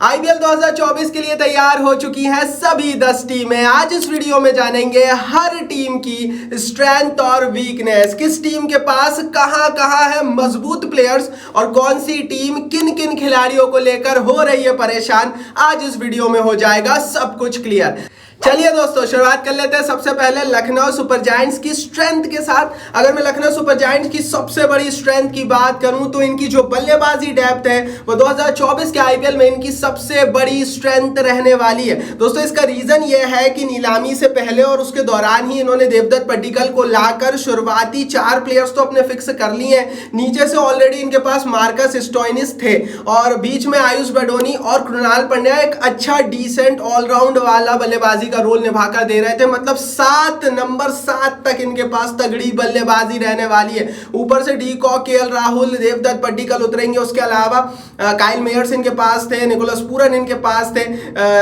IPL 2024 के लिए तैयार हो चुकी हैं सभी 10 टीमें। आज इस वीडियो में जानेंगे हर टीम की स्ट्रेंथ और वीकनेस, किस टीम के पास कहां कहां है मजबूत प्लेयर्स और कौन सी टीम किन किन खिलाड़ियों को लेकर हो रही है परेशान। आज इस वीडियो में हो जाएगा सब कुछ क्लियर। चलिए दोस्तों शुरुआत कर लेते हैं सबसे पहले लखनऊ सुपर जायंट्स की स्ट्रेंथ के साथ। अगर मैं लखनऊ सुपर जायंट्स की सबसे बड़ी स्ट्रेंथ की बात करूं तो इनकी जो बल्लेबाजी डेप्थ है वो 2024 के आईपीएल में इनकी सबसे बड़ी स्ट्रेंथ रहने वाली है। दोस्तों इसका रीजन ये है कि नीलामी से पहले और उसके दौरान ही इन्होंने देवदत्त पड्डीकल को लाकर शुरुआती 4 प्लेयर्स तो अपने फिक्स कर लिए हैं। नीचे से ऑलरेडी इनके पास मार्कस स्टोइनिस थे और बीच में आयुष बडोनी और कृणाल पंड्या एक अच्छा डिसेंट ऑलराउंड वाला बल्लेबाजी का रोल निभाकर दे रहे थे। मतलब 7 नंबर 7 तक इनके पास तगड़ी बल्लेबाजी रहने वाली है। ऊपर से डी कॉक, केएल राहुल, देवदत्त पड्डीकल उतरेंगे। उसके अलावा काइल मेयर्स इनके पास थे, निकोलस पूरन इनके पास थे,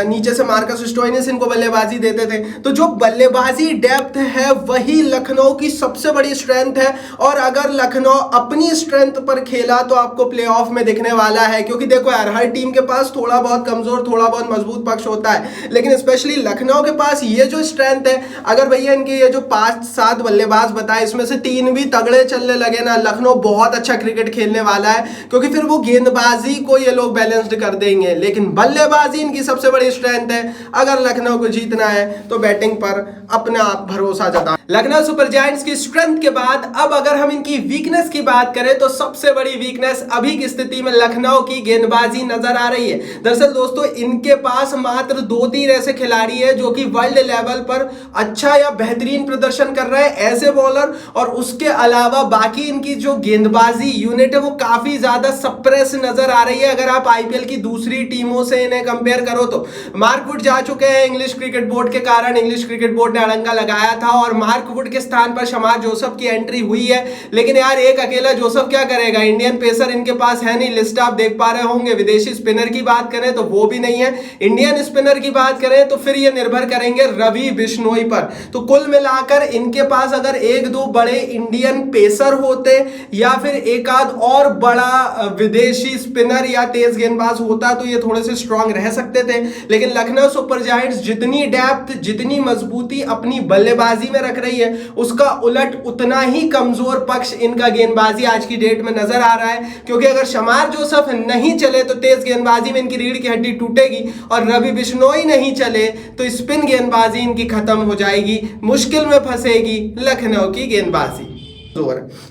नीचे से मार्कस स्टोइनिस इनको बल्लेबाजी देते थे। तो जो बल्लेबाजी डेप्थ है वही लखनऊ की सबसे बड़ी स्ट्रेंथ है और अगर लखनऊ अपनी स्ट्रेंथ पर खेला तो आपको प्लेऑफ में दिखने वाला है। क्योंकि देखो यार, हर टीम के पास थोड़ा बहुत कमजोर थोड़ा बहुत मजबूत पक्ष होता है, लेकिन स्पेशली लखनऊ के पास ये जो स्ट्रेंथ है, अगर भैया इनके ये जो 5-7 बल्लेबाज बताए इसमें से 3 भी तगड़े चलने लगे ना, लखनऊ बहुत अच्छा क्रिकेट खेलने वाला है। क्योंकि फिर वो गेंदबाजी को ये लोग बैलेंस्ड कर देंगे, लेकिन बल्लेबाजी इनकी सबसे बड़ी स्ट्रेंथ है। अगर लखनऊ को जीतना है तो बैटिंग पर अपना भरोसा जता। लखनऊ सुपर जायंट्स की स्ट्रेंथ के बाद अब अगर हम इनकी वीकनेस की बात करें तो सबसे बड़ी वीकनेस अभी की स्थिति में लखनऊ की गेंदबाजी नजर आ रही है। दरअसल दोस्तों इनके पास मात्र 2-3 ऐसे खिलाड़ी है जो कि वर्ल्ड लेवल पर अच्छा या बेहतरीन प्रदर्शन कर रहे हैं ऐसे बॉलर, और उसके अलावा बाकी इनकी जो गेंदबाजी यूनिट है वो काफी ज्यादा सप्रेस नजर आ रही है। अगर आप आईपीएल की दूसरी टीमों से इन्हें कंपेयर करो तो मार्क वुड जा चुके हैं इंग्लिश क्रिकेट बोर्ड के कारण, इंग्लिश क्रिकेट बोर्ड ने अड़ंगा लगाया था और मार्क वुड के स्थान पर शमार जोसेफ की एंट्री हुई है। लेकिन यार एक अकेला जोसेफ क्या करेगा, इंडियन पेसर इनके पास है नहीं। लिस्ट आप देख पा रहे होंगे। विदेशी स्पिनर की बात करें तो वो भी नहीं है। इंडियन स्पिनर की बात करें तो फिर ये निर्भर करेंगे रवि बिश्नोई पर। तो कुल मिलाकर इनके पास अगर 1-2 बड़े इंडियन पेसर होते या फिर एक आध और बड़ा विदेशी स्पिनर या तेज गेंदबाज होता तो ये थोड़े से स्ट्रांग रह सकते थे। लेकिन लखनऊ सुपर जायंट्स जितनी डेप्थ जितनी मजबूती अपनी बल्लेबाजी में रख रही है उसका उलट उतना ही कमजोर पक्ष इनका गेंदबाजी आज की डेट में नजर आ रहा है। क्योंकि अगर शमार जोसेफ नहीं चले तो तेज गेंदबाजी में इनकी रीढ़ की हड्डी टूटेगी और रवि बिश्नोई नहीं चले तो स्पिन गेंदबाजी इनकी खत्म हो जाएगी, मुश्किल में फंसेगी लखनऊ की गेंदबाजी।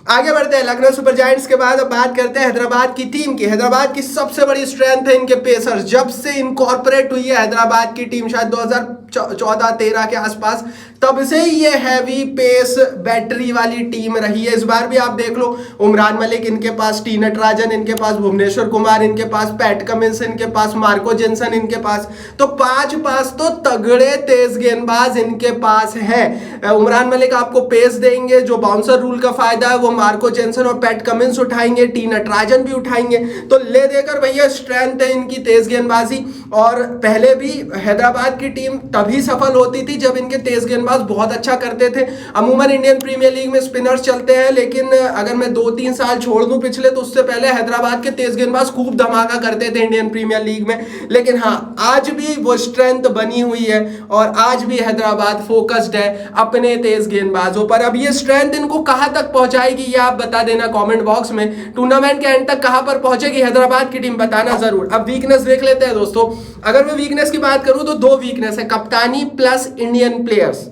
आगे बढ़ते हैं। लखनऊ सुपर जायंट्स के बाद अब बात करते हैं हैदराबाद की टीम की। हैदराबाद की सबसे बड़ी स्ट्रेंथ है इनके पेसर्स। जब से इनकॉर्पोरेट हुई है हैदराबाद की टीम, शायद 2014-13 के आसपास, तब से ये हैवी पेस बैटरी वाली टीम रही है। इस बार भी आप देख लो, उमरान मलिक इनके पास, टी नटराजन इनके पास, भुवनेश्वर कुमार इनके पास, पैट कमिंस इनके पास, मार्को जेनसन इनके पास। तो 5 तो तगड़े तेज गेंदबाज इनके पास हैं। उमरान मलिक आपको पेस देंगे, जो बाउंसर रूल का फायदा है वो मार्को जेनसन और पैट कमिंस उठाएंगे, टी नटराजन भी उठाएंगे। तो ले देकर भैया स्ट्रेंथ है इनकी तेज गेंदबाजी। और पहले भी हैदराबाद की टीम तभी सफल होती थी जब इनके तेज गेंदबाज बहुत अच्छा करते थे। अमूमन इंडियन प्रीमियर लीग में स्पिनर्स चलते हैं, लेकिन अगर मैं 2-3 साल छोड़ दूं पिछले, तो उससे पहले हैदराबाद के तेज गेंदबाज खूब धमाका करते थे इंडियन प्रीमियर लीग में। लेकिन हाँ, आज भी वो स्ट्रेंथ बनी हुई है और आज भी हैदराबाद फोकस्ड है अपने तेज गेंदबाजों पर। अब ये स्ट्रेंथ इनको कहां तक पहुंचाएगी ये आप बता देना कमेंट बॉक्स में। टूर्नामेंट के एंड तक कहां पर पहुंचेगी हैदराबाद की टीम बताना जरूर। अब वीकनेस देख लेते हैं दोस्तों। अगर मैं वीकनेस की बात करूं तो 2 वीकनेस है, कप्तानी plus Indian players.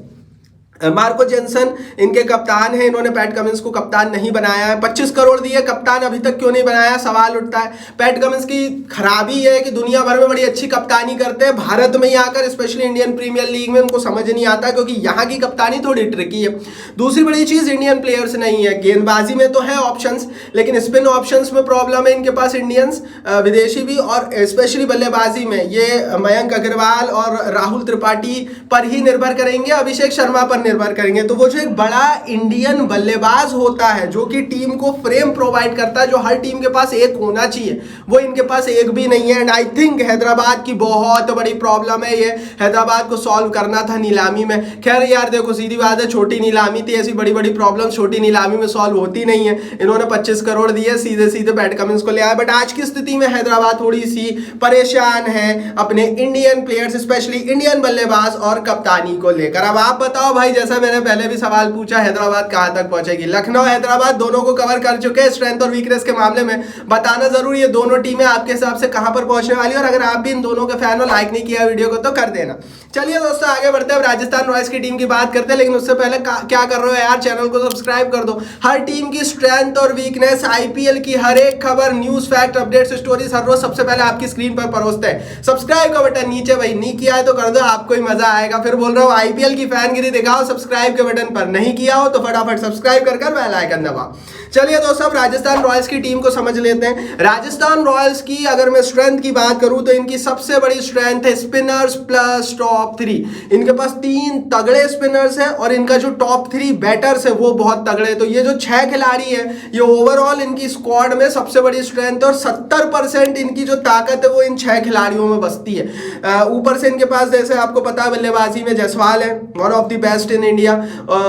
Marco Jansen इनके कप्तान है, इन्होंने पैट कमिंस को कप्तान नहीं बनाया है। 25 करोड़ दिए, कप्तान अभी तक क्यों नहीं बनाया, सवाल उठता है। पैट कमिंस की खराबी है कि दुनिया भर में बड़ी अच्छी कप्तानी करते हैं, भारत में ही आकर स्पेशली इंडियन प्रीमियर लीग में उनको समझ नहीं आता क्योंकि यहाँ की कप्तानी थोड़ी ट्रिकी है। दूसरी बड़ी चीज, इंडियन प्लेयर्स नहीं है। गेंदबाजी में तो है ऑप्शंस, लेकिन स्पिन ऑप्शंस में प्रॉब्लम है इनके पास इंडियंस, विदेशी भी, और स्पेशली बल्लेबाजी में ये मयंक अग्रवाल और राहुल त्रिपाठी पर ही निर्भर करेंगे, अभिषेक शर्मा पर निर्भर करेंगे। तो वो जो एक बड़ा इंडियन बल्लेबाज होता है जो कि टीम को फ्रेम प्रोवाइड करता है, जो हर टीम के पास एक होना चाहिए, वो इनके पास एक भी नहीं है। एंड आई थिंक हैदराबाद की बहुत बड़ी प्रॉब्लम है ये, हैदराबाद को सॉल्व करना था नीलामी में। खैर यार देखो, सीधी बात है, छोटी नीलामी थी, ऐसी बड़ी बड़ी प्रॉब्लम छोटी नीलामी में सॉल्व होती नहीं है। इन्होंने 25 करोड़ दिए, सीधे सीधे पैट कमिंस को ले आए। बट आज की स्थिति में हैदराबाद थोड़ी सी परेशान है अपने इंडियन प्लेयर्स, स्पेशली इंडियन बल्लेबाज और कप्तानी को लेकर। अब आप बताओ भाई, जैसा मैंने पहले भी सवाल पूछा, हैदराबाद कहां तक पहुंचेगी? लखनऊ हैदराबाद दोनों को कवर कर चुके हैं स्ट्रेंथ और वीकनेस के मामले में। बताना जरूरी है दोनों टीमें आपके हिसाब से कहां पर पहुंचने वाली है, और अगर आप भी इन दोनों के फैन हो, लाइक नहीं किया वीडियो को तो कर देना। चलिए दोस्तों आगे बढ़ते हैं, राजस्थान रॉयल्स की टीम की बात करते हैं। लेकिन उससे पहले क्या कर रहे हो यार, चैनल को सब्सक्राइब कर दो। हर टीम की स्ट्रेंथ और वीकनेस, आईपीएल की हर एक खबर, न्यूज, फैक्ट, अपडेट्स, स्टोरीज हर रोज सबसे पहले आपकी स्क्रीन पर परोसते हैं। सब्सक्राइब का बटन नीचे भाई नहीं किया है तो कर दो, आपको ही मजा आएगा। फिर बोल रहा हूँ आईपीएल की फैनगिरी दिखाओ, सब्सक्राइब के बटन पर नहीं किया हो तो फटाफट सब्सक्राइब कर बेल आइकन दबाओ। चलिए दोस्तों, राजस्थान रॉयल्स की टीम को समझ लेते हैं। राजस्थान रॉयल्स की अगर मैं स्ट्रेंथ की बात करूं तो इनकी सबसे बड़ी स्ट्रेंथ है स्पिनर्स प्लस टॉप 3। इनके पास 3 तगड़े स्पिनर्स हैं और इनका जो टॉप 3 बैटर्स है वो बहुत तगड़े। तो ये जो 6 खिलाड़ी है, ये ओवरऑल इनकी स्क्वाड में सबसे बड़ी स्ट्रेंथ है और 70% इनकी जो ताकत है वो इन 6 खिलाड़ियों में बसती है। ऊपर से इनके पास, जैसे आपको पता है, बल्लेबाजी में जायसवाल है, one of the best in India.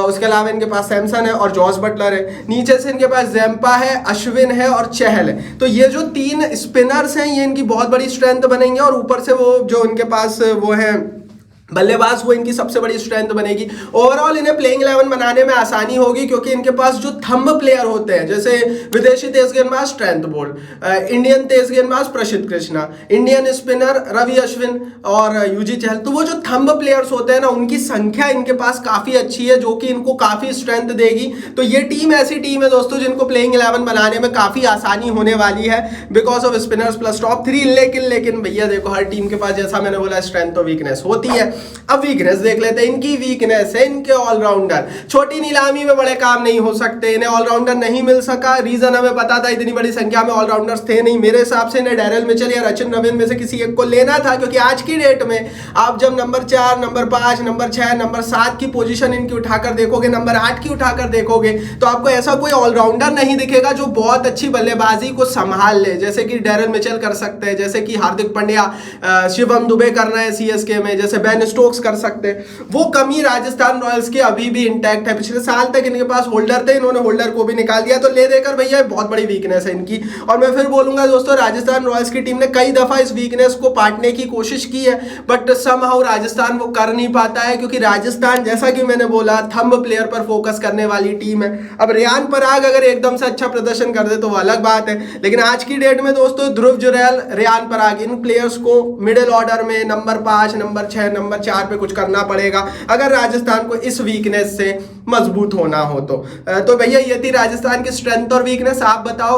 उसके अलावा इनके पास सैमसन है और जॉस बटलर है। नीचे से इनके पास जैम्पा है, अश्विन है और चहल है। तो ये जो 3 स्पिनर्स हैं ये इनकी बहुत बड़ी स्ट्रेंथ बनेंगे, और ऊपर से वो जो इनके पास वो है बल्लेबाज, वो इनकी सबसे बड़ी स्ट्रेंथ बनेगी। ओवरऑल इन्हें प्लेइंग 11 बनाने में आसानी होगी क्योंकि इनके पास जो थंब प्लेयर होते हैं, जैसे विदेशी तेज गेंदबाज ट्रेंट बोल्ट, इंडियन तेज गेंदबाज प्रसिद्ध कृष्णा, इंडियन स्पिनर रवि अश्विन और यूजी चहल, तो वो जो थंब प्लेयर्स होते हैं ना, उनकी संख्या इनके पास काफी अच्छी है जो कि इनको काफी स्ट्रेंथ देगी। तो ये टीम ऐसी टीम है दोस्तों जिनको प्लेइंग 11 बनाने में काफी आसानी होने वाली है because off spinners plus top 3। लेकिन भैया देखो, हर टीम के पास, जैसा मैंने बोला, स्ट्रेंथ और वीकनेस होती है। अब वीकनेस देख लेते हैं। इनकी वीकनेस है इनके ऑलराउंडर। छोटी नीलामी में बड़े काम नहीं हो सकते, इन्हें ऑलराउंडर नहीं मिल सका। रीजन हमें पता था, इतनी बड़ी संख्या में ऑलराउंडर्स थे नहीं। मेरे हिसाब से इन्हें डैरेल मिचेल या रचिन रविन में से किसी एक को लेना था, क्योंकि आज की डेट में आप जब नंबर 4, नंबर 5, नंबर 6, नंबर 7 की पोजीशन इनकी उठाकर देखोगे, नंबर 8 की उठाकर देखोगे, तो आपको ऐसा कोई ऑलराउंडर नहीं दिखेगा जो बहुत अच्छी बल्लेबाजी को संभाल ले, जैसे कि डैरेल मिचेल कर सकते हैं, जैसे कि हार्दिक पांड्या, शिवम दुबे कर रहे हैं सीएसके में, जैसे बेन स्टोक्स कर सकते हैं। वो कमी राजस्थान रॉयल्स की अभी भी इंटैक्ट है। पिछले साल तक इनके पास होल्डर थे, इन्होंने होल्डर को भी निकाल दिया। तो ले देकर भैया बहुत बड़ी वीकनेस है इनकी। और मैं फिर बोलूंगा दोस्तों, राजस्थान रॉयल्स की टीम ने कई दफा इस वीकनेस को पाटने की कोशिश की है, बट समहाउ राजस्थान वो कर नहीं पाता है, क्योंकि राजस्थान, जैसा कि मैंने बोला, थंब प्लेयर पर फोकस करने वाली टीम है। अब रियान पराग अगर एकदम से अच्छा प्रदर्शन कर दे तो वो अलग बात है, लेकिन आज की डेट में दोस्तों ध्रुव जुरैल, रियान पराग, इन प्लेयर्स को मिडिल ऑर्डर में नंबर 5, नंबर 6, नंबर 4 पे कुछ करना पड़ेगा अगर राजस्थान को इस वीकनेस से मजबूत होना हो तो भैया ये थी राजस्थान की स्ट्रेंथ और वीकनेस। आप बताओ,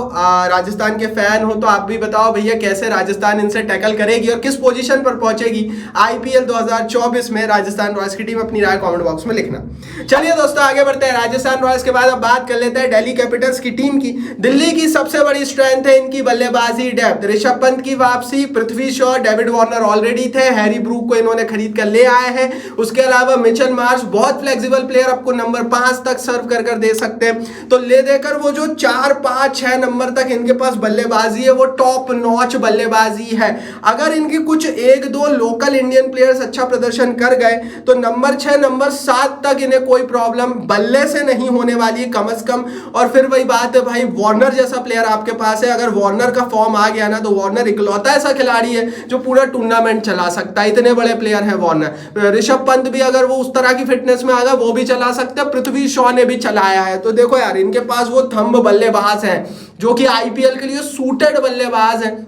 राजस्थान के फैन हो तो आप भी बताओ भैया, कैसे राजस्थान इनसे टैकल करेगी और किस पोजीशन पर पहुंचेगी आईपीएल 2024 में। राजस्थान रॉयल्स की टीम अपनी राय कमेंट बॉक्स में लिखना। चलिए दोस्तों आगे बढ़ते हैं। राजस्थान रॉयल्स के बाद अब बात कर लेते हैं दिल्ली कैपिटल्स की टीम की। दिल्ली की सबसे बड़ी स्ट्रेंथ है इनकी बल्लेबाजी डेप्थ। ऋषभ पंत की वापसी, Prithvi Shaw, David Warner already थे, हैरी ब्रूक को इन्होंने खरीद कर ले आए हैं। उसके अलावा मिचेल मार्श, बहुत फ्लेक्सिबल प्लेयर, आपको नंबर 5 तक सर्व कर दे सकते हैं। तो ले देकर वो जो 4, 5, 6 नंबर तक इनके पास बल्लेबाजी है वो टॉप नॉच बल्लेबाजी है। अगर इनके कुछ 1-2 लोकल इंडियन प्लेयर्स अच्छा प्रदर्शन कर गए तो नंबर 6, नंबर 7 तक इन्हें कोई प्रॉब्लम बल्ले से नहीं होने वाली कम से कम। और फिर वही बात है भाई, वार्नर जैसा प्लेयर आपके पास है, अगर वार्नर का फॉर्म आ गया ना तो वार्नर इकलौता ऐसा खिलाड़ी है जो पूरा टूर्नामेंट चला सकता है। इतने बड़े प्लेयर है वार्नर। ऋषभ पंत भी अगर वो उस तरह की फिटनेस में आ गया वो भी चला सकते हैं, पृथ्वी शॉ ने भी चलाया है। तो देखो यार, इनके पास वो थंब बल्लेबाज हैं जो कि आईपीएल के लिए सूटेड बल्लेबाज हैं।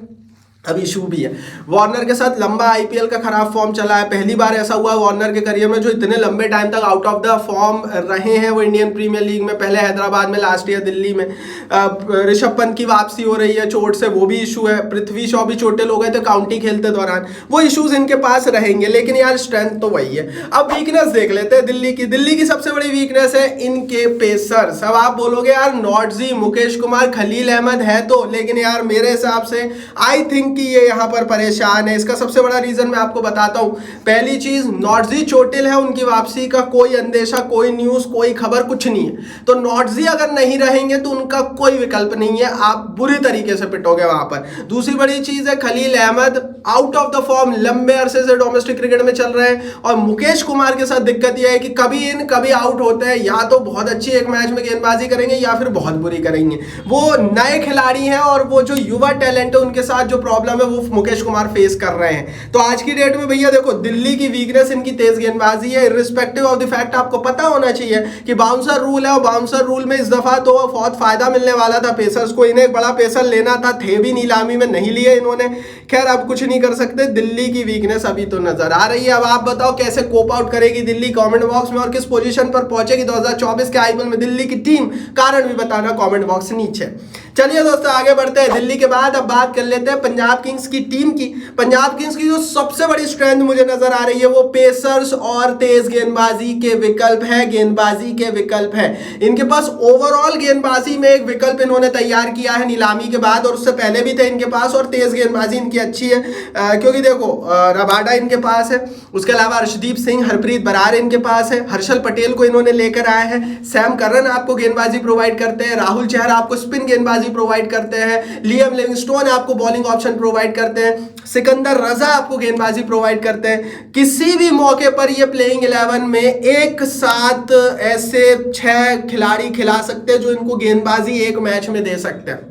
अब इशू भी है, वार्नर के साथ लंबा आईपीएल का खराब फॉर्म चला है। पहली बार ऐसा हुआ वार्नर के करियर में जो इतने लंबे टाइम तक आउट ऑफ द फॉर्म रहे हैं वो इंडियन प्रीमियर लीग में, पहले हैदराबाद में, लास्ट ईयर दिल्ली में। ऋषभ पंत की वापसी हो रही है चोट से, वो भी इशू है। पृथ्वी शॉ भी चोटिल हो गए थे काउंटी खेलते दौरान, वो इशूज इनके पास रहेंगे। लेकिन यार स्ट्रेंथ तो वही है। अब वीकनेस देख लेते हैं दिल्ली की। दिल्ली की सबसे बड़ी वीकनेस है इनके पेसर्स। अब आप बोलोगे यार नॉटजी, मुकेश कुमार, खलील अहमद है तो, लेकिन यार मेरे हिसाब से आई थिंक की ये यहाँ पर परेशान है। इसका सबसे बड़ा रीजन मैं आपको बताता हूँ। पहली चीज, नॉट्जी चोटिल है, उनकी वापसी का कोई अंदेशा, कोई न्यूज, कोई खबर, कुछ नहीं है। तो नॉट्जी अगर नहीं रहेंगे तो उनका कोई विकल्प नहीं है, आप बुरी तरीके से पिटोगे वहां पर। दूसरी बड़ी चीज है, Khaleel Ahmed out of the form, लंबे अरसे से डोमेस्टिक क्रिकेट में चल रहे हैं। और मुकेश कुमार के साथ दिक्कत यह है कि कभी इन कभी आउट होते हैं, या तो बहुत अच्छी एक मैच में गेंदबाजी करेंगे या फिर बहुत बुरी करेंगे। वो नए खिलाड़ी हैं और वो जो युवा टैलेंट है उनके साथ जो प्रॉब्लम है वो मुकेश कुमार फेस कर रहे हैं। तो आज की डेट में भैया देखो, दिल्ली की वीकनेस इनकी तेज गेंदबाजी है। इर्रिस्पेक्टिव ऑफ द फैक्ट आपको पता होना चाहिए कि बाउंसर रूल है, और बाउंसर रूल में इस दफा तो बहुत फायदा मिलने वाला था पेसर्स को। इन्हें एक बड़ा पेसर लेना था, थे भी नीलामी में, नहीं लिए इन्होंने। खैर अब कुछ नहीं कर सकते, दिल्ली की वीकनेस अभी तो नजर आ रही है। अब आप बताओ कैसे कोप आउट करेगी दिल्ली कमेंट बॉक्स में, और किस पोजीशन पर पहुंचेगी 2024 के आईपीएल में दिल्ली की टीम, कारण भी बताना कमेंट बॉक्स से नीचे। चलिए दोस्तों आगे बढ़ते हैं। दिल्ली के बाद अब बात कर लेते हैं पंजाब किंग्स की टीम की। पंजाब किंग्स की जो सबसे बड़ी स्ट्रेंथ मुझे नजर आ रही है वो पेसर्स और तेज गेंदबाजी के विकल्प है, गेंदबाजी के विकल्प है। इनके पास ओवरऑल गेंदबाजी में एक विकल्प इन्होंने तैयार किया है नीलामी के बाद, और उससे पहले भी थे इनके पास। और तेज गेंदबाजी इनकी अच्छी है, क्योंकि देखो रबाडा इनके पास है, उसके अलावा अर्शदीप सिंह, हरप्रीत बरार इनके पास है, हर्षल पटेल को इन्होंने लेकर आए हैं, सैम करन आपको गेंदबाजी प्रोवाइड करते हैं, राहुल चहर आपको स्पिन गेंदबाजी प्रोवाइड करते हैं, लियम लिविंगस्टोन आपको बॉलिंग ऑप्शन प्रोवाइड करते हैं, सिकंदर रजा आपको गेंदबाजी प्रोवाइड करते हैं। किसी भी मौके पर ये प्लेइंग 11 में एक साथ ऐसे 6 खिलाड़ी खिला सकते हैं जो इनको गेंदबाजी एक मैच में दे सकते हैं।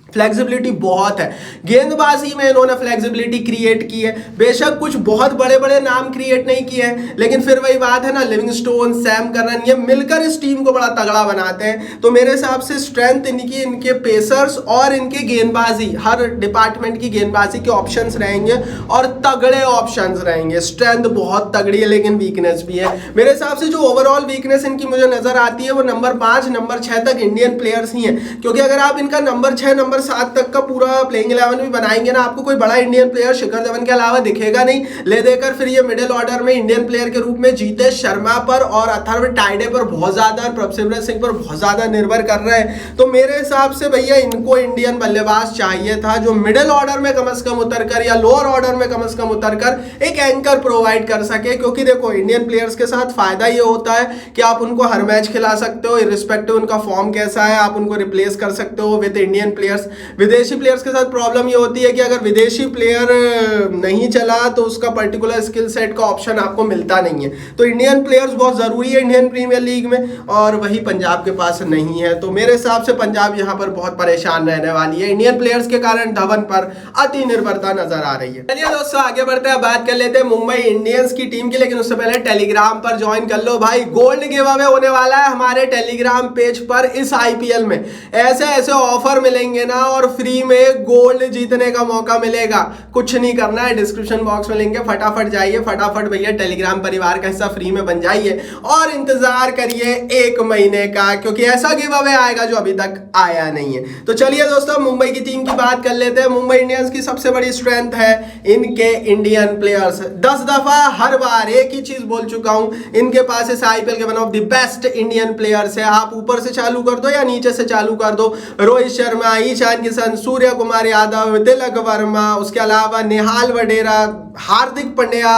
फ्लेक्सिबिलिटी बहुत है गेंदबाजी में, इन्होंने फ्लेक्सिबिलिटी क्रिएट की है। बेशक कुछ बहुत बड़े बड़े नाम क्रिएट नहीं किए हैं, लेकिन फिर वही बात है ना, लिविंगस्टोन, सैम करन, ये मिलकर इस टीम को बड़ा तगड़ा बनाते हैं। तो मेरे हिसाब से स्ट्रेंथ इनकी, इनके पेसर्स और इनके गेंदबाजी, हर डिपार्टमेंट की गेंदबाजी के ऑप्शंस रहेंगे और तगड़े ऑप्शंस रहेंगे। स्ट्रेंथ बहुत तगड़ी है, लेकिन वीकनेस भी है। मेरे हिसाब से जो ओवरऑल वीकनेस इनकी मुझे नजर आती है वो नंबर 5, नंबर 6 तक इंडियन प्लेयर्स ही है। क्योंकि अगर आप इनका नंबर 6, नंबर 7 तक का पूरा प्लेइंग 11 भी बनाएंगे ना, आपको कोई बड़ा इंडियन प्लेयर शिखर धवन के अलावा दिखेगा नहीं। ले देकर फिर ये मिडिल ऑर्डर में इंडियन प्लेयर के रूप में जीतेश शर्मा पर और अथर्व टाइडे पर बहुत ज्यादा, और प्रभसिमरन सिंह पर बहुत ज्यादा निर्भर कर रहे हैं। तो मेरे हिसाब से भैया इनको इंडियन बल्लेबाज चाहिए था जो मिडिल ऑर्डर में कम से कम उतरकर या लोअर ऑर्डर में कम से कम उतरकर एक एंकर प्रोवाइड कर सके। क्योंकि देखो इंडियन प्लेयर्स के साथ फायदा ये होता है कि आप उनको हर मैच खिला सकते हो, इर्रिस्पेक्टिव उनका फॉर्म कैसा है, आप उनको रिप्लेस कर सकते हो विद इंडियन प्लेयर्स। विदेशी प्लेयर्स के साथ प्रॉब्लम ये होती है कि अगर विदेशी प्लेयर नहीं चला तो उसका पर्टिकुलर स्किल सेट का ऑप्शन आपको मिलता नहीं है। तो इंडियन प्लेयर्स बहुत जरूरी है इंडियन प्रीमियर लीग में, और वही पंजाब के पास नहीं है। तो मेरे हिसाब से पंजाब यहां पर बहुत परेशान रहने वाली है। इंडियन प्लेयर्स के कारण धवन पर अति निर्भरता नजर आ रही है। चलिए दोस्तों आगे बढ़ते हैं, बात कर लेते हैं मुंबई इंडियंस की टीम की। लेकिन उससे पहले टेलीग्राम पर ज्वाइन कर लो भाई, गोल्ड गिव अवे होने वाला है हमारे टेलीग्राम पेज पर इस आईपीएल में। ऐसे ऐसे ऑफर मिलेंगे ना, और फ्री में गोल्ड जीतने का मौका मिलेगा। कुछ नहीं करना है, डिस्क्रिप्शन बॉक्स में लिंक है, फटाफट जाइए, फटाफट भैया टेलीग्राम परिवार का हिस्सा फ्री में बन जाइए और इंतजार करिए 1 महीने का, क्योंकि ऐसा गिव अवे आएगा जो अभी तक आया नहीं है। तो चलिए दोस्तों मुंबई की टीम की बात कर लेते हैं। मुंबई इंडियंस की सबसे बड़ी स्ट्रेंथ है इनके इंडियन प्लेयर्स। 10 दफा हर बार एक ही चीज बोल चुका हूं, इनके पास इस आईपीएल के one of the best Indian players है। आप ऊपर से चालू कर दो या नीचे से चालू कर दो, रोहित शर्मा, ईशान किशन, सूर्य कुमार यादव, तिलक वर्मा, उसके अलावा निहाल वडेरा, हार्दिक पांड्या,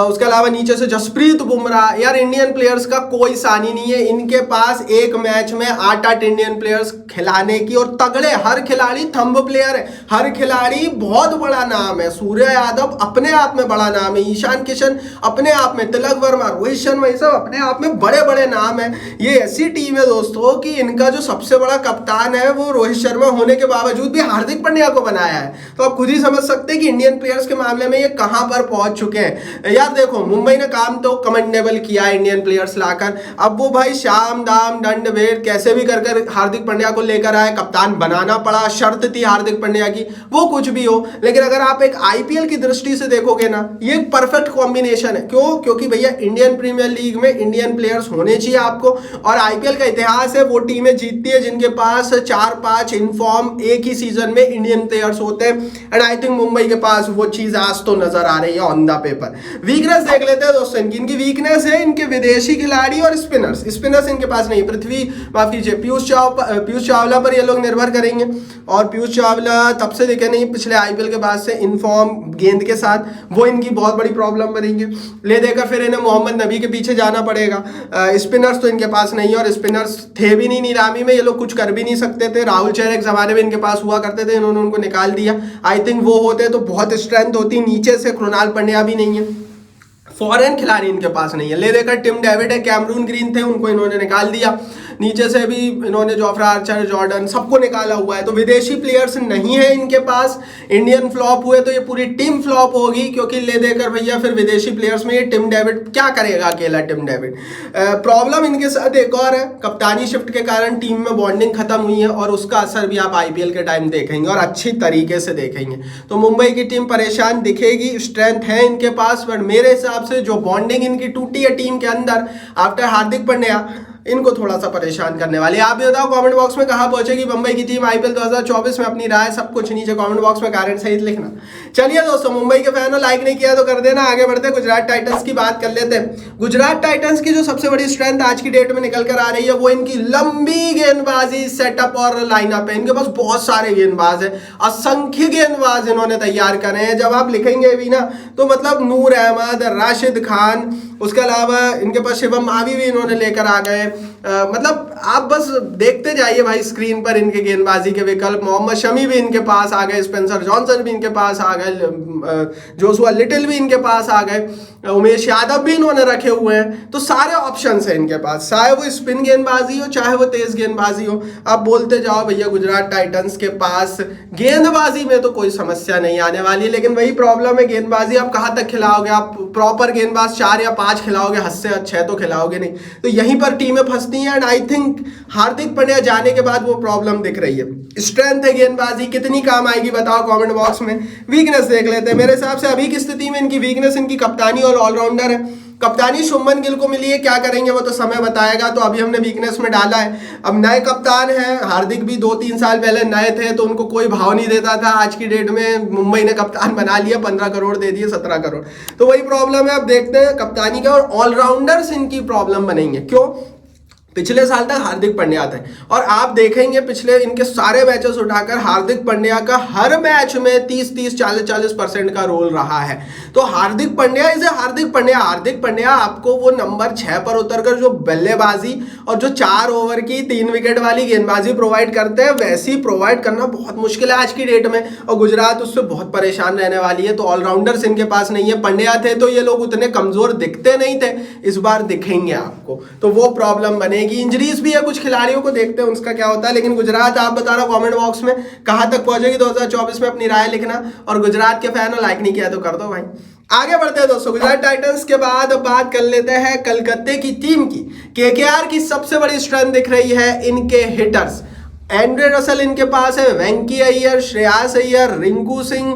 उसके अलावा नीचे से जसप्रीत बुमराह। यार इंडियन प्लेयर्स का कोई सानी नहीं है। इनके पास एक मैच में 8 इंडियन प्लेयर्स खिलाने की, और तगड़े, हर खिलाड़ी थंब प्लेयर है, हर खिलाड़ी बहुत बड़ा नाम है। सूर्य यादव अपने आप में बड़ा नाम है, ईशान किशन अपने आप में, तिलक वर्मा, रोहित शर्मा, ये सब अपने आप में बड़े बड़े नाम है। ये ऐसी टीम है दोस्तों कि इनका जो सबसे बड़ा कप्तान है वो रोहित शर्मा होने के बावजूद भी हार्दिक पांड्या को बनाया है। तो आप खुद ही समझ सकते हैं कि इंडियन प्लेयर्स के मामले में ये कहां पर पहुंच चुके हैं। यार देखो मुंबई ने काम तो कमेंडेबल किया इंडियन प्लेयर्स लाकर। अब वो भाई शाम दाम दंड भेद कैसे भी कर हार्दिक पांड्या को लेकर आए, कप्तान बनाना पड़ा, शर्त थी हार्दिक पांड्या की, वो कुछ भी हो। लेकिन अगर आप एक आईपीएल की दृष्टि से देखोगे ना, ये एक परफेक्ट कॉम्बिनेशन है। क्यों? क्योंकि भैया इंडियन प्रीमियर लीग में इंडियन प्लेयर्स होने चाहिए आपको, और आईपीएल का इतिहास है वो टीमें जीतती है जिनके पास 4-5 इनफॉर्म फॉर्म एक ही सीजन में इंडियन प्लेयर्स होते हैं, एंड आई थिंक मुंबई के पास वो चीज आज तो नजर आ रही है ऑन द पेपर। वीकनेस देख लेते हैं दोस्तों इनकी वीकनेस है इनके विदेशी खिलाड़ी और स्पिनर्स इनके पास नहीं। माफ कीजिए, पीयूष चावला पर ये लोग निर्भर करेंगे, और पीयूष चावला तब से देखे नहीं, पिछले आईपीएल के बाद से इनफॉर्म गेंद के साथ, वो इनकी बहुत बड़ी प्रॉब्लम बनेंगे। ले देकर फिर इन्हें मोहम्मद नबी के पीछे जाना पड़ेगा। स्पिनर्स तो इनके पास नहीं है, और स्पिनर्स थे भी नहीं नीलामी में, ये लोग कुछ कर भी नहीं सकते थे। राहुल चहर एक जमाने में इनके पास हुआ करते थे, इन्होंने उनको निकाल दिया। आई थिंक वो होते तो बहुत स्ट्रेंथ होती। नीचे से कृणाल पंड्या भी नहीं है, फॉरेन खिलाड़ी इनके पास नहीं है। ले देकर टिम डेविड है, कैमरून ग्रीन थे, उनको इन्होंने निकाल दिया। नीचे से भी इन्होंने जोफ्रा आर्चर, जॉर्डन, सबको निकाला हुआ है। तो विदेशी प्लेयर्स नहीं है इनके पास। इंडियन फ्लॉप हुए तो ये पूरी टीम फ्लॉप होगी, क्योंकि ले देकर भैया फिर विदेशी प्लेयर्स में ये टिम डेविड क्या करेगा अकेला टिम डेविड। प्रॉब्लम इनके साथ एक और है, कप्तानी शिफ्ट के कारण टीम में बॉन्डिंग खत्म हुई है, और उसका असर भी आप आईपीएल के टाइम देखेंगे और अच्छी तरीके से देखेंगे। तो मुंबई की टीम परेशान दिखेगी। स्ट्रेंथ है इनके पास, पर मेरे हिसाब से जो बॉन्डिंग इनकी टूटी है टीम के अंदर आफ्टर हार्दिक पांड्या, इनको थोड़ा सा परेशान करने वाली। आप भी बताओ कमेंट बॉक्स में कहाँ पहुंचेगी मुंबई की टीम आईपीएल 2024 में। अपनी राय सब कुछ नीचे कमेंट बॉक्स में कारण सहित लिखना। चलिए दोस्तों, मुंबई के फैन हो, लाइक नहीं किया तो कर देना। आगे बढ़ते हैं, गुजरात टाइटंस की बात कर लेते हैं। गुजरात टाइटंस की जो सबसे बड़ी स्ट्रेंथ आज की डेट में निकल कर आ रही है, वो इनकी लंबी गेंदबाजी सेटअप और लाइनअप है। इनके पास बहुत सारे गेंदबाज है, असंख्य गेंदबाज इन्होंने तैयार करे हैं। जब आप लिखेंगे भी ना तो मतलब नूर अहमद, राशिद खान, उसके अलावा इनके पास शिवम मावी भी इन्होंने लेकर आ गए। मतलब आप बस देखते जाइए भाई स्क्रीन पर इनके गेंदबाजी के विकल्प। मोहम्मद शमी भी इनके पास आ गए, स्पेंसर जॉनसन भी इनके पास आ गए, जोशुआ लिटिल भी इनके पास आ गए, उमेश यादव भी इन्होंने रखे हुए हैं। तो सारे ऑप्शंस हैं इनके पास, चाहे वो स्पिन गेंदबाजी हो चाहे वो तेज गेंदबाजी हो। आप बोलते जाओ भैया, गुजरात टाइटंस के पास गेंदबाजी में तो कोई समस्या नहीं आने वाली है। लेकिन वही प्रॉब्लम है, गेंदबाजी आप कहाँ तक खिलाओगे। आप प्रॉपर गेंदबाज 4 या 5 खिलाओगे, हद से 6 तो खिलाओगे नहीं। तो यहीं पर टीमें फंसती हैं, and I think Hardik Pandya जाने के बाद वो प्रॉब्लम दिख रही है। स्ट्रेंथ है गेंदबाजी, कितनी काम आएगी बताओ कमेंट बॉक्स में। वीकनेस देख लेते हैं। मेरे हिसाब से अभी की स्थिति में इनकी वीकनेस इनकी कप्तानी और ऑलराउंडर है। कप्तानी शुभमन गिल को मिली है, क्या करेंगे वो तो समय बताएगा। तो अभी हमने वीकनेस में डाला है। अब नए कप्तान हैं, हार्दिक भी 2-3 साल पहले नए थे तो उनको कोई भाव नहीं देता था। आज की डेट में मुंबई ने कप्तान बना लिया, 15 करोड़ दे दिए, 17 करोड़। तो वही प्रॉब्लम है। अब देखते हैं कप्तानी का, और ऑलराउंडर्स इनकी प्रॉब्लम बनेंगे। क्यों? पिछले साल तक हार्दिक पांड्या थे, और आप देखेंगे पिछले इनके सारे मैचेस उठाकर हार्दिक पांड्या का हर मैच में 30-30, 40-40% का रोल रहा है। तो हार्दिक पांड्या इज हार्दिक पांड्या आपको वो नंबर 6 पर उतरकर जो बल्लेबाजी और जो 4 ओवर की 3 विकेट वाली गेंदबाजी प्रोवाइड करते हैं, वैसी प्रोवाइड करना बहुत मुश्किल है आज की डेट में, और गुजरात उससे बहुत परेशान रहने वाली है। तो ऑलराउंडर्स इनके पास नहीं है। पांड्या थे तो ये लोग उतने कमजोर दिखते नहीं थे, इस बार दिखेंगे आपको, तो वो प्रॉब्लम बनेगी। इंजरीज भी है कुछ खिलाड़ियों को, देखते हैं उसका क्या होता है। लेकिन गुजरात आप बताना कमेंट बॉक्स में कहां तक पहुंचेगी 2024 में, अपनी राय लिखना। और गुजरात के फैन हो, लाइक नहीं किया तो कर दो भाई। आगे बढ़ते हैं दोस्तों, गुजरात टाइटंस के बाद बात कर लेते हैं कलकत्ते की टीम की। केकेआर की सबसे बड़ी स्ट्रेंथ दिख रही है इनके हिटर्स। एंड्रे रसल इनके पास है, वेंकी अय्यर, श्रेयस अय्यर, रिंकू सिंह,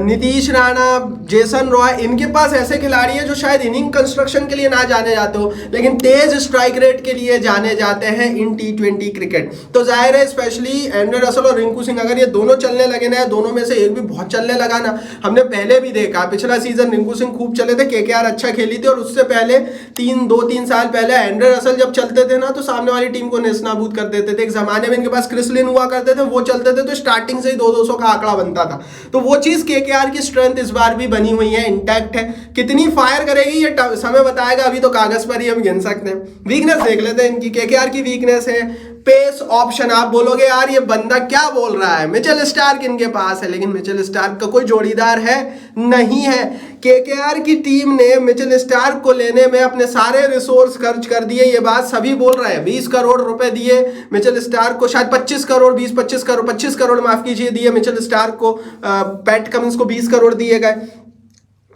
नीतीश राणा, जेसन रॉय। इनके पास ऐसे खिलाड़ी हैं जो शायद इनिंग कंस्ट्रक्शन के लिए ना जाने जाते हो, लेकिन तेज स्ट्राइक रेट के लिए जाने जाते हैं इन T20 क्रिकेट। तो जाहिर है स्पेशली एंड्रे रसल और रिंकू सिंह, अगर ये दोनों चलने लगे ना, दोनों में से एक भी बहुत चलने लगा ना, हमने पहले भी देखा पिछला सीजन रिंकू सिंह खूब चले थे, केकेआर अच्छा खेली थी, और उससे पहले 2-3 साल पहले एंड्रे रसल जब चलते थे ना, तो सामने वाली टीम को नेस्तनाबूद कर देते थे। एक जमाने में इनके क्रिस लिन हुआ करते थे, वो चलते थे तो स्टार्टिंग से ही 200 का आंकड़ा बनता था। तो वो चीज केकेआर की स्ट्रेंथ इस बार भी बनी हुई है, इंटैक्ट है। कितनी फायर करेगी ये समय बताएगा, अभी तो कागज पर ही हम गिन सकते हैं। वीकनेस देख लेते हैं इनकी। केकेआर की वीकनेस है पेस ऑप्शन। आप बोलोगे यार ये बंदा क्या बोल रहा है, मिचेल स्टार्क इनके पास है, लेकिन मिचेल स्टार्क का कोई जोड़ीदार है नहीं है। केकेआर की टीम ने मिचेल स्टार्क को लेने में अपने सारे रिसोर्स खर्च कर दिए, ये बात सभी बोल रहे हैं। 20 करोड़ रुपए दिए मिचेल स्टार्क को, शायद 25 करोड़ माफ कीजिए दिए मिचेल स्टार्क को। पैट कमिंस को 20 करोड़ दिए गए।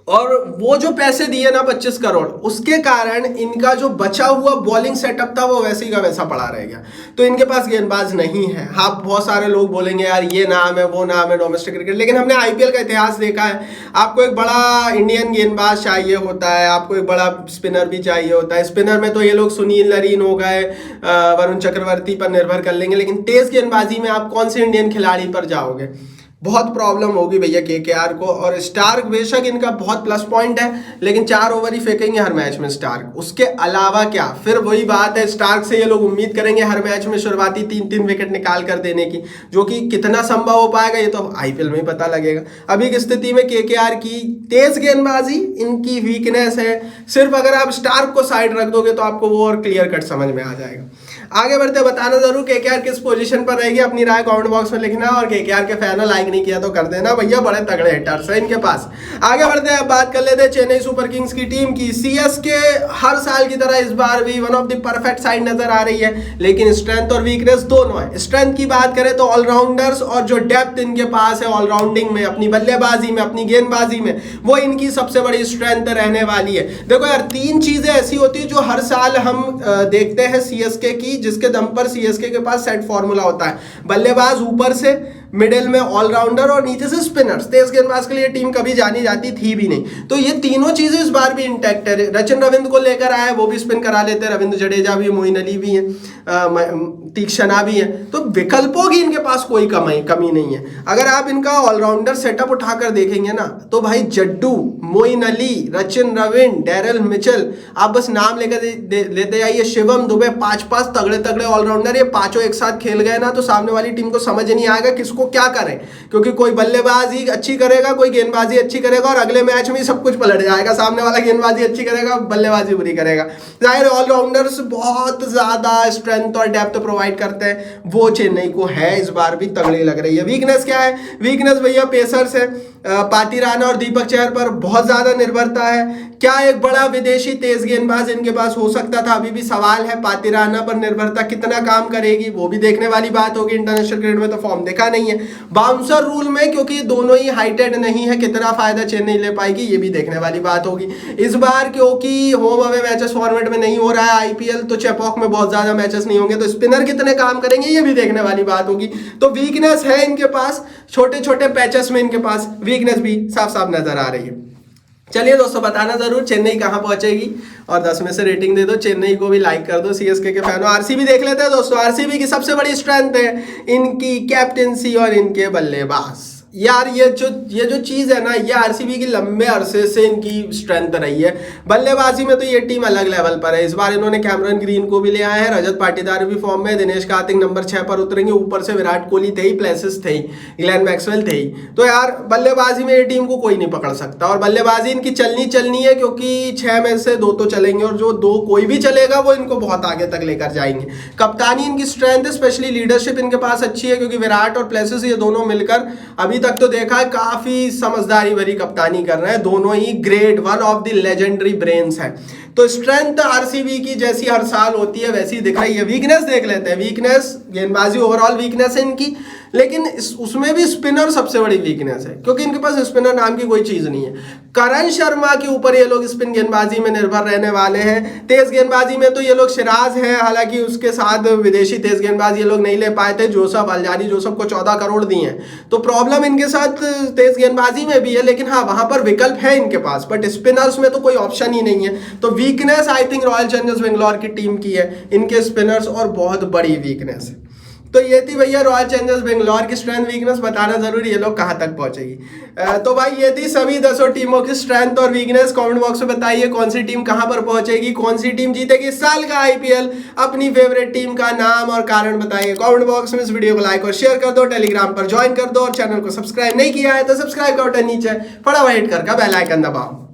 और वो जो पैसे दिए ना 25 करोड़, उसके कारण इनका जो बचा हुआ बॉलिंग सेटअप था वो वैसे ही का वैसा पड़ा रह गया। तो इनके पास गेंदबाज नहीं है। हाँ, बहुत सारे लोग बोलेंगे यार ये नाम है वो नाम है डोमेस्टिक क्रिकेट, लेकिन हमने आईपीएल का इतिहास देखा है। आपको एक बड़ा इंडियन गेंदबाज चाहिए होता है, आपको एक बड़ा स्पिनर भी चाहिए होता है। स्पिनर में तो ये लोग सुनील नरीन हो गए, वरुण चक्रवर्ती पर निर्भर कर लेंगे, लेकिन तेज गेंदबाजी में आप कौन से इंडियन खिलाड़ी पर जाओगे? बहुत प्रॉब्लम होगी भैया केकेआर को। और स्टार्क बेशक इनका बहुत प्लस पॉइंट है, लेकिन 4 ओवर ही फेंकेंगे हर मैच में स्टार्क। उसके अलावा क्या, फिर वही बात है, स्टार्क से ये लोग उम्मीद करेंगे हर मैच में शुरुआती 3-3 विकेट निकाल कर देने की, जो कि कितना संभव हो पाएगा ये तो आईपीएल में ही पता लगेगा। अभी की स्थिति में केकेआर की तेज गेंदबाजी इनकी वीकनेस है। सिर्फ अगर आप स्टार्क को साइड रख दोगे तो आपको वो और क्लियर कट समझ में आ जाएगा। आगे बढ़ते, बताना जरूर केकेआर किस पोजीशन पर रहेगी, अपनी राय कमेंट बॉक्स में लिखना। और केकेआर के फैन लाइक नहीं किया तो कर देना भैया, बड़े तगड़े हिटर्स हैं इनके पास। आगे बढ़ते हैं, अब बात कर लेते हैं चेन्नई सुपर किंग्स की टीम की। सीएसके हर साल की तरह इस बार भी one of the perfect side नजर आ रही है, लेकिन स्ट्रेंथ और वीकनेस दोनों है। स्ट्रेंथ की बात करें तो ऑलराउंडर्स और जो डेप्थ इनके पास है ऑलराउंडिंग में, अपनी बल्लेबाजी में, अपनी गेंदबाजी में, वो इनकी सबसे बड़ी स्ट्रेंथ रहने वाली है। देखो यार, 3 चीजें ऐसी होती है जो हर साल हम देखते हैं सीएसके की, जिसके दम पर सीएसके के पास सेट फॉर्मूला होता है। बल्लेबाज ऊपर से, मिडिल में ऑलराउंडर और नीचे से स्पिनर्स। तेज गेंदबाज के लिए टीम कभी जानी जाती थी भी नहीं। तो ये तीनों चीजें इस बार भी इंटैक्ट है। रचिन रविंद्र को लेकर आए, वो भी स्पिन करा लेते हैं। रविंद्र जडेजा भी, मोइन अली भी है, तीक्ष्णा भी है। तो विकल्पों की इनके पास कोई कमी नहीं है। अगर आप इनका ऑलराउंडर सेटअप उठाकर देखेंगे ना, तो भाई जड्डू, मोइन अली, रचिन रविंद्र, डैरल मिचेल, आप बस नाम लेकर लेते जाइए, शिवम दुबे, 5 तगड़े तगड़े ऑलराउंडर। ये पांचों एक साथ खेल गए ना तो सामने वाली टीम को समझ नहीं आएगा किसको क्या करें, क्योंकि कोई बल्लेबाजी अच्छी करेगा, कोई गेंदबाजी अच्छी करेगा, और अगले मैच में सब कुछ पलट जाएगा। सामने वाला गेंदबाजी अच्छी करेगा, बल्लेबाजी बुरी करेगा। जाहिर ऑलराउंडर्स बहुत ज्यादा स्ट्रेंथ और डेप्थ प्रोवाइड करते हैं, वो चेन्नई को है, इस बार भी तगड़ी लग रही है। वीकनेस क्या है? वीकनेस भैया पेसर्स है। पाती राणा और दीपक चहर पर बहुत ज्यादा निर्भरता है। क्या एक बड़ा विदेशी तेज गेंदबाज इनके पास हो सकता था? अभी भी सवाल है। पाती राणा पर निर्भरता कितना काम करेगी वो भी देखने वाली बात होगी। इंटरनेशनल क्रिकेट में तो फॉर्म देखा नहीं है। बाउंसर रूल में क्योंकि दोनों ही हाइटेड नहीं है, कितना फायदा चेन्नई ले पाएगी ये भी देखने वाली बात होगी। इस बार क्योंकि होम अवे मैचेस फॉर्मेट में नहीं हो रहा है आईपीएल, तो चेपॉक में बहुत ज्यादा मैचेस नहीं होंगे, तो स्पिनर कितने काम करेंगे ये भी देखने वाली बात होगी। तो वीकनेस है इनके पास, छोटे छोटे पैचेस में इनके पास वीकनेस भी साफ साफ नजर आ रही है। चलिए दोस्तों, बताना जरूर चेन्नई कहां पहुंचेगी, और 10 में से रेटिंग दे दो। चेन्नई को भी लाइक कर दो, सीएसके के फैन। आरसीबी देख लेते हैं दोस्तों। आरसीबी की सबसे बड़ी स्ट्रेंथ है इनकी कैप्टेंसी और इनके बल्लेबाज। यार ये जो चीज है ना, ये आरसीबी की लंबे अरसे से इनकी स्ट्रेंथ रही है। बल्लेबाजी में तो ये टीम अलग लेवल पर है। इस बार इन्होंने कैमरन ग्रीन को भी ले आए हैं, रजत पाटीदार भी फॉर्म में, दिनेश कार्तिक नंबर 6 पर उतरेंगे, ऊपर से विराट कोहली थे ही, प्लेसिस थे ही, ग्लेन मैक्सवेल थे ही। तो यार बल्लेबाजी में ये टीम को कोई नहीं पकड़ सकता, और बल्लेबाजी इनकी चलनी है, क्योंकि 6 में से 2 तो चलेंगे, और जो 2 कोई भी चलेगा वो इनको बहुत आगे तक लेकर जाएंगे। कप्तानी इनकी स्ट्रेंथ है, स्पेशली लीडरशिप इनके पास अच्छी है, क्योंकि विराट और प्लेसिस ये दोनों मिलकर अभी तक तो देखा है काफी समझदारी भरी कप्तानी कर रहे हैं। दोनों ही great, one of the legendary brains हैं। तो स्ट्रेंथ आरसीबी की जैसी हर साल होती है वैसी दिख रही है। वीकनेस देख लेते हैं। वीकनेस गेंदबाजी ओवरऑल वीकनेस है इनकी, लेकिन उसमें भी स्पिनर सबसे बड़ी वीकनेस है, क्योंकि इनके पास स्पिनर नाम की कोई चीज नहीं है। करण शर्मा के ऊपर ये लोग स्पिन गेंदबाजी में निर्भर रहने वाले हैं। तेज गेंदबाजी में तो ये लोग सिराज है, हालांकि उसके साथ विदेशी तेज गेंदबाज ये लोग नहीं ले पाए थे। जोसेफ अल्जारी जोसेफ को 14 करोड़ दिए हैं, तो प्रॉब्लम इनके साथ तेज गेंदबाजी में भी है, लेकिन हाँ वहां पर विकल्प है इनके पास, बट स्पिनर्स में तो कोई ऑप्शन ही नहीं है। तो weakness I think royal Challengers Bangalore की टीम की है, इनके स्पिनर्स, और बहुत बड़ी वीकनेस है। तो ये थी भैया रॉयल चैलेंजर्स बेंगलोर की स्ट्रेंथ वीकनेस। बताना जरूरी ये लोग कहां तक पहुंचेगी। तो भाई ये थी सभी 10 टीमों की स्ट्रेंथ और वीकनेस। कमेंट बॉक्स में बताइए कौन सी टीम कहां पर पहुंचेगी, कौन सी टीम जीतेगी इस साल का आईपीएल। अपनी फेवरेट टीम का नाम और कारण बताइए कमेंट बॉक्स में। इस वीडियो को लाइक और शेयर कर दो, टेलीग्राम पर ज्वाइन कर दो, और चैनल को सब्सक्राइब नहीं किया है तो सब्सक्राइब का बटन नीचे फटाफट हिट करके बेल आइकन दबाओ।